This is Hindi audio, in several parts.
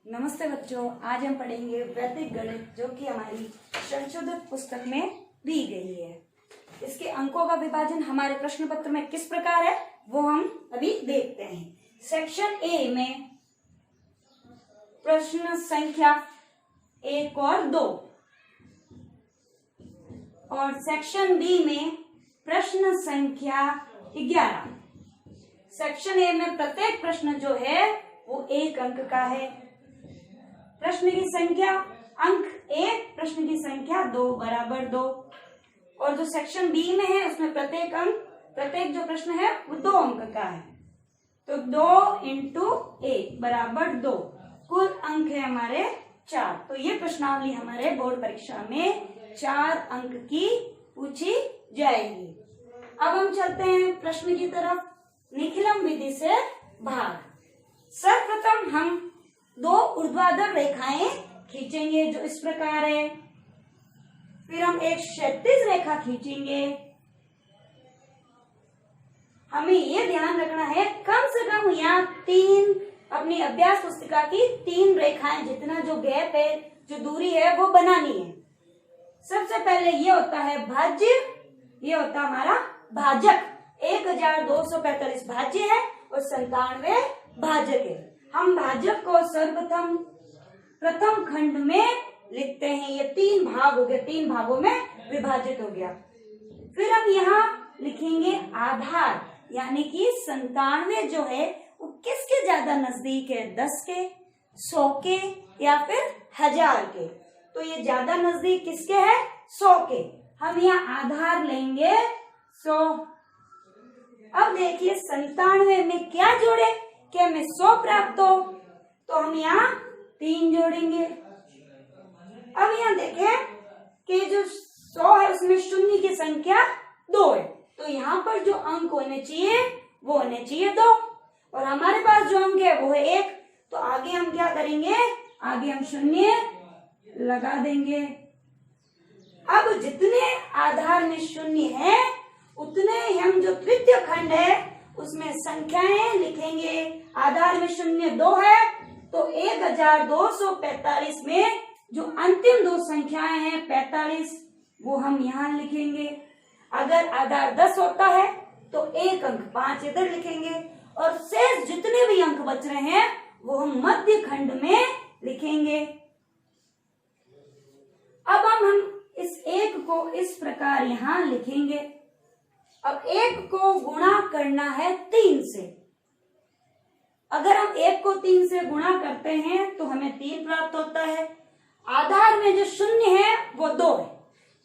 नमस्ते बच्चों, आज हम पढ़ेंगे वैदिक गणित जो कि हमारी संशोधित पुस्तक में दी गई है। इसके अंकों का विभाजन हमारे प्रश्न पत्र में किस प्रकार है वो हम अभी देखते हैं। सेक्शन ए में प्रश्न संख्या 1 और 2 और सेक्शन बी में प्रश्न संख्या 11। सेक्शन ए में प्रत्येक प्रश्न जो है वो 1 अंक का है। प्रश्न की संख्या अंक 1, प्रश्न की संख्या 2 बराबर 2। और जो सेक्शन बी में है उसमें प्रत्येक जो प्रश्न है वो 2 अंक का है। तो 2 इंटू 1 बराबर 2, कुल अंक है हमारे 4। तो ये प्रश्नावली हमारे बोर्ड परीक्षा में 4 अंक की पूछी जाएगी। अब हम चलते हैं प्रश्न की तरफ। निखिलम विधि से भाग। सर्वप्रथम हम 2 ऊर्ध्वाधर रेखाएं खींचेंगे जो इस प्रकार है। फिर हम एक क्षैतिज रेखा खींचेंगे। हमें ये ध्यान रखना है कम से कम यहाँ 3 अपनी अभ्यास पुस्तिका की 3 रेखाएं, जितना जो गैप है, जो दूरी है वो बनानी है। सबसे पहले ये होता है भाज्य, ये होता हमारा भाजक। 1245 भाज्य है और 97 भाजक है। हम भाजक को सर्वप्रथम प्रथम खंड में लिखते हैं। ये 3 भाग हो गए, 3 भागों में विभाजित हो गया। फिर हम यहाँ लिखेंगे आधार, यानी कि 97 जो है वो किसके ज्यादा नजदीक है, 10 के, 100 के या फिर 1000 के। तो ये ज्यादा नजदीक किसके है, 100 के। हम यहाँ आधार लेंगे 100। अब देखिए 97 में क्या जोड़े कि हमें 100 प्राप्त हो, तो हम यहाँ 3 जोड़ेंगे। अब यहाँ देखें कि जो 100 है उसमें शून्य की संख्या 2 है, तो यहाँ पर जो अंक होने चाहिए वो होने चाहिए 2, और हमारे पास जो अंक है वो है 1। तो आगे हम क्या करेंगे, आगे हम शून्य लगा देंगे। अब जितने आधार में शून्य है उतने हम जो तृतीय खंड है उसमें संख्याएं लिखेंगे। आधार में शून्य 2 है तो 1245 में जो अंतिम 2 संख्याएं हैं 45 वो हम यहाँ लिखेंगे। अगर आधार 10 होता है तो 1 अंक 5 इधर लिखेंगे, और शेष जितने भी अंक बच रहे हैं वो हम मध्य खंड में लिखेंगे। अब हम इस 1 को इस प्रकार यहाँ लिखेंगे। अब 1 को गुणा करना है 3 से। अगर हम 1 को 3 से गुणा करते हैं तो हमें 3 प्राप्त होता है। आधार में जो शून्य है वो 2 है,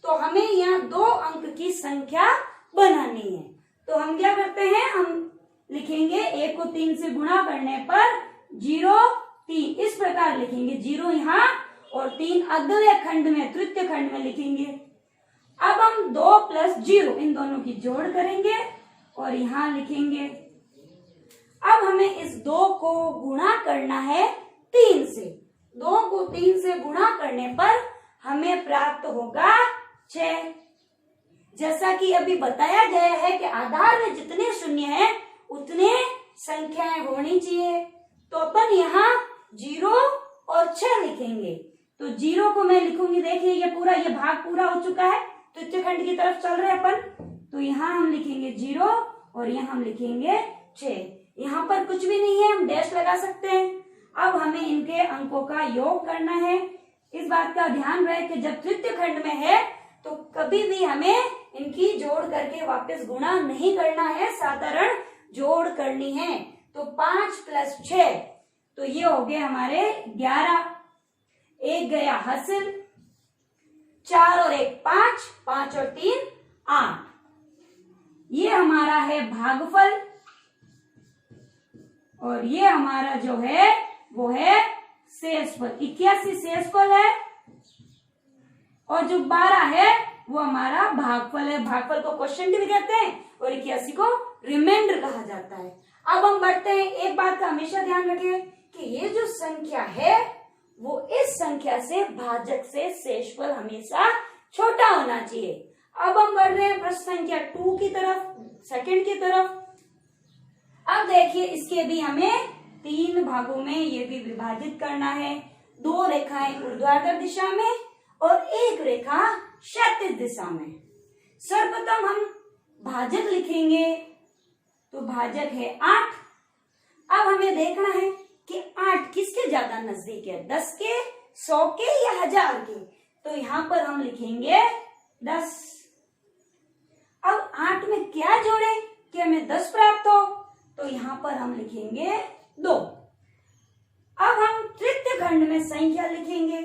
तो हमें यहाँ 2 अंक की संख्या बनानी है। तो हम क्या करते हैं, हम लिखेंगे 1 को 3 से गुणा करने पर 0 3 इस प्रकार लिखेंगे। 0 यहाँ और 3 अगले खंड में, तृतीय खंड में लिखेंगे। अब हम 2 प्लस 0 इन दोनों की जोड़ करेंगे और यहाँ लिखेंगे। अब हमें इस 2 को गुणा करना है 3 से। 2 को 3 से गुणा करने पर हमें प्राप्त होगा 6। जैसा कि अभी बताया गया है कि आधार में जितने शून्य हैं उतने संख्याएं होनी चाहिए, तो अपन यहाँ 0 और 6 लिखेंगे। तो 0 को मैं लिखूंगी, देखिए ये भाग पूरा हो चुका है, तृतीय खंड की तरफ चल रहे अपन। तो यहाँ हम लिखेंगे 0 और यहाँ हम लिखेंगे 6। यहाँ पर कुछ भी नहीं है, हम डैश लगा सकते हैं। अब हमें इनके अंकों का योग करना है। इस बात का ध्यान रहे कि जब तृतीय खंड में है तो कभी भी हमें इनकी जोड़ करके वापस गुणा नहीं करना है, साधारण जोड़ करनी है। तो 5 प्लस 6 तो ये हो गए हमारे 11। 1 गया हासिल, 4 और 1 5, 5 और 3 8। ये हमारा है भागफल, और ये हमारा जो है वो है शेषफल। 81 शेषफल है और जो 12 है वो हमारा भागफल है। भागफल को क्वोशिएंट भी कहते हैं और 81 को रिमाइंडर कहा जाता है। अब हम बढ़ते हैं। एक बात का हमेशा ध्यान रखें कि ये जो संख्या है वो इस संख्या से, भाजक से, शेषफल हमेशा छोटा होना चाहिए। अब हम बढ़ रहे हैं प्रश्न संख्या 2 की तरफ, सेकंड की तरफ। अब देखिए इसके भी हमें 3 भागों में ये भी विभाजित करना है। 2 रेखाएं ऊर्ध्वाधर दिशा में और 1 रेखा क्षैतिज दिशा में। सर्वप्रथम हम भाजक लिखेंगे, तो भाजक है 8। अब हमें देखना है कि 8 किसके ज्यादा नजदीक है, 10 के, 100 के या 1000 के। तो यहाँ पर हम लिखेंगे 10। अब 8 में क्या जोड़े कि हमें 10 प्राप्त हो, तो यहाँ पर हम लिखेंगे 2। अब हम तृतीय खंड में संख्या लिखेंगे।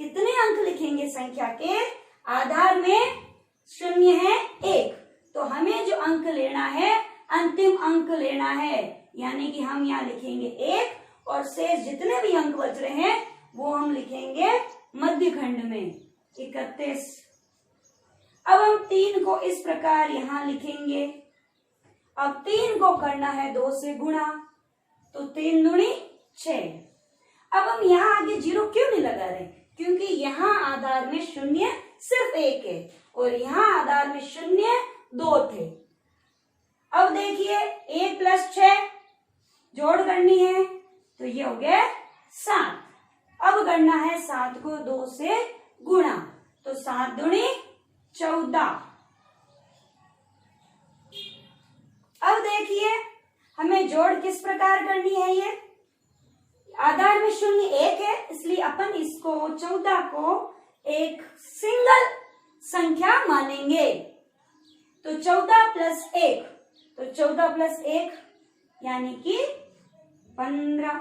कितने अंक लिखेंगे संख्या के आधार में? 0 है 1, तो हमें जो अंक लेना है अंतिम अंक लेना है, यानी कि हम यहाँ लिखेंगे 1 और शेष जितने भी अंक बच रहे हैं वो हम लिखेंगे मध्य खंड में 31। अब हम 3 को इस प्रकार यहाँ लिखेंगे। अब 3 को करना है 2 से गुणा, तो 3 दूनी 6। अब हम यहाँ आगे 0 क्यों नहीं लगा रहे? क्योंकि यहाँ आधार में 0 सिर्फ 1 है और यहाँ आधार में 0 2 थे। अब देखिए 1 + 6 जोड़ करनी है, तो ये हो गया 7। अब करना है 7 को 2 से गुणा, तो 7 दूनी 14। अब देखिए हमें जोड़ किस प्रकार करनी है। ये आधार में 0 1 है, इसलिए अपन इसको 14 को एक सिंगल संख्या मानेंगे। तो 14 + 1, तो 14 + 1 यानी कि 15।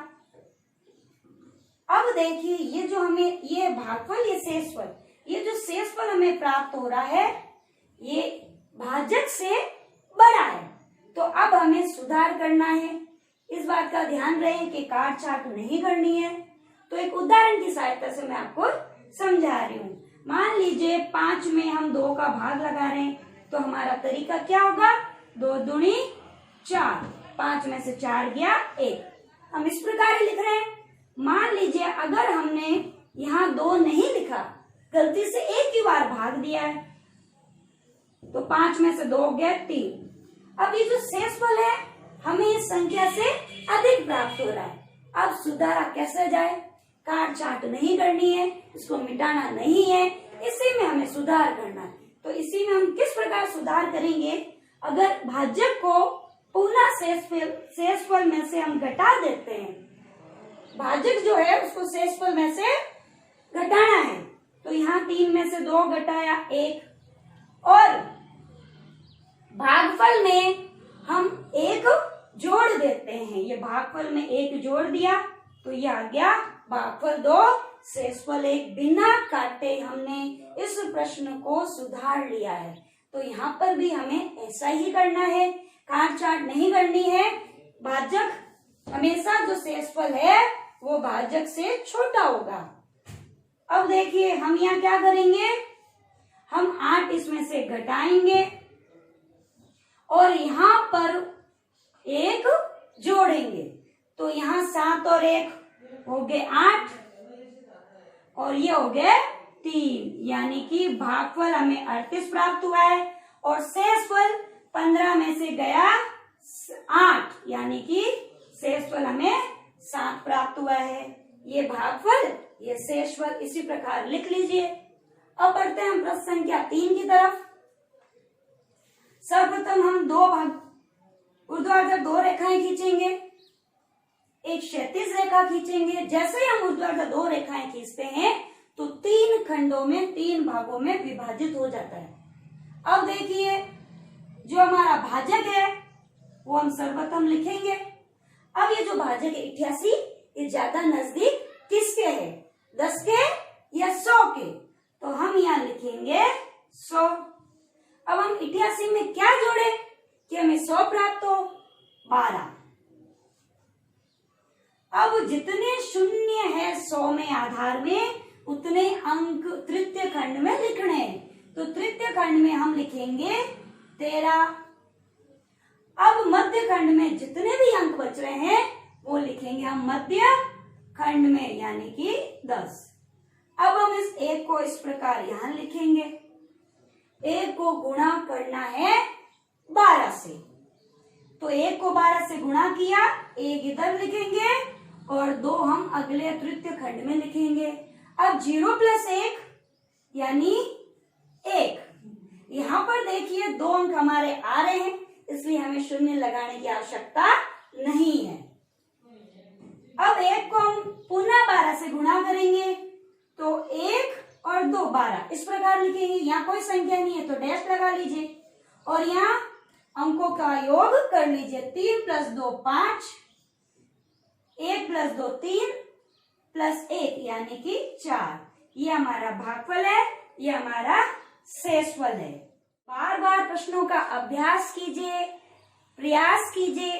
अब देखिए ये जो हमें ये भागफल, ये शेषफल, ये जो शेषफल हमें प्राप्त हो रहा है ये भाजक से बड़ा है। तो अब हमें सुधार करना है। इस बात का ध्यान रहे कि काट छाट नहीं करनी है। तो एक उदाहरण की सहायता से मैं आपको समझा रही हूँ। मान लीजिए 5 में हम 2 का भाग लगा रहे हैं, तो हमारा तरीका क्या होगा? 2 दूनी 4, 5 में से 4 गया 1। हम इस प्रकार लिख रहे हैं। मान लीजिए अगर हमने यहाँ 2 नहीं लिखा, गलती से एक ही बार भाग दिया है, तो 5 में से 2 हो गया 3। अब ये जो शेषफल है हमें इस संख्या से अधिक प्राप्त हो रहा है। अब सुधारा कैसे जाए? काट छाट नहीं करनी है, इसको मिटाना नहीं है, इसी में हमें सुधार करना है। तो इसी में हम किस प्रकार सुधार करेंगे? अगर भाजक को पुनः शेषफल में से हम घटा देते हैं, भाजक जो है उसको शेषफल में से घटाना है, तो यहाँ 3 में से 2 घटाया 1 और भागफल में हम 1 जोड़ देते हैं। ये भागफल में 1 जोड़ दिया तो ये आ गया भागफल 2, शेषफल 1। बिना काटे हमने इस प्रश्न को सुधार लिया है। तो यहाँ पर भी हमें ऐसा ही करना है, काट छाट नहीं करनी है। भाजक हमेशा जो शेषफल है वो भाजक से छोटा होगा। अब देखिए हम यहाँ क्या करेंगे? हम 8 इसमें से घटाएंगे और यहाँ पर 1 जोड़ेंगे, तो यहाँ 7 और 1 हो गए 8 और ये हो गए 3, यानी कि भागफल हमें 38 प्राप्त हुआ है और शेषफल 15 में से गया 8, यानी कि शेषफल हमें 7 प्राप्त हुआ है। ये भागफल, ये शेषफल इसी प्रकार लिख लीजिए। अब बढ़ते हैं हम प्रश्न संख्या 3 की तरफ। सर्वप्रथम हम 2 भाग ऊर्ध्वाधर 2 रेखाएं खींचेंगे, एक क्षैतिज रेखा खींचेंगे। जैसे ही हम ऊर्ध्वाधर 2 रेखाएं खींचते हैं तो 3 खंडों में 3 भागों में विभाजित हो जाता है। अब देखिए जो हमारा भाजक है वो हम सर्वप्रथम लिखेंगे। अब ये जो भाजक है 88, ये ज्यादा नजदीक किसके है? 10 के या 100 के? तो हम यहाँ लिखेंगे 100। अब हम 88 में क्या जोड़े कि हमें 100 प्राप्त हो? 12। अब जितने शून्य है 100 में आधार में, उतने अंक तृतीय खंड में लिखने हैं। तो तृतीय खंड में हम लिखेंगे 13। अब मध्य खंड में जितने भी अंक बच रहे हैं वो लिखेंगे हम मध्य खंड में, यानी कि 10। अब हम इस 1 को इस प्रकार यहां लिखेंगे। 1 को गुणा करना है 12 से, तो 1 को 12 से गुणा किया, 1 इधर लिखेंगे और 2 हम अगले तृतीय खंड में लिखेंगे। अब 0 + 1 यानी 1। यहाँ पर देखिए 2 अंक हमारे आ रहे हैं, इसलिए हमें शून्य लगाने की आवश्यकता नहीं है। अब 1 को हम पुनः 12 से गुणा करेंगे, तो 1 और 2 12 इस प्रकार लिखेंगे। यहाँ कोई संख्या नहीं है तो डैश लगा लीजिए और यहाँ अंकों का योग कर लीजिए। 3 + 2 5, 1 + 2 3 + 1 यानी कि 4। ये हमारा भागफल है, ये हमारा शेषफल है। बार बार प्रश्नों का अभ्यास कीजिए, प्रयास कीजिए,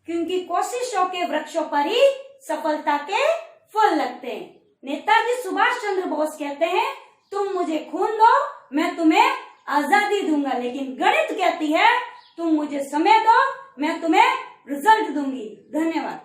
क्योंकि कोशिशों के वृक्षों पर ही सफलता के फल लगते हैं। नेताजी सुभाष चंद्र बोस कहते हैं, तुम मुझे खून दो मैं तुम्हें आजादी दूंगा, लेकिन गणित कहती है तुम मुझे समय दो मैं तुम्हें रिजल्ट दूंगी। धन्यवाद।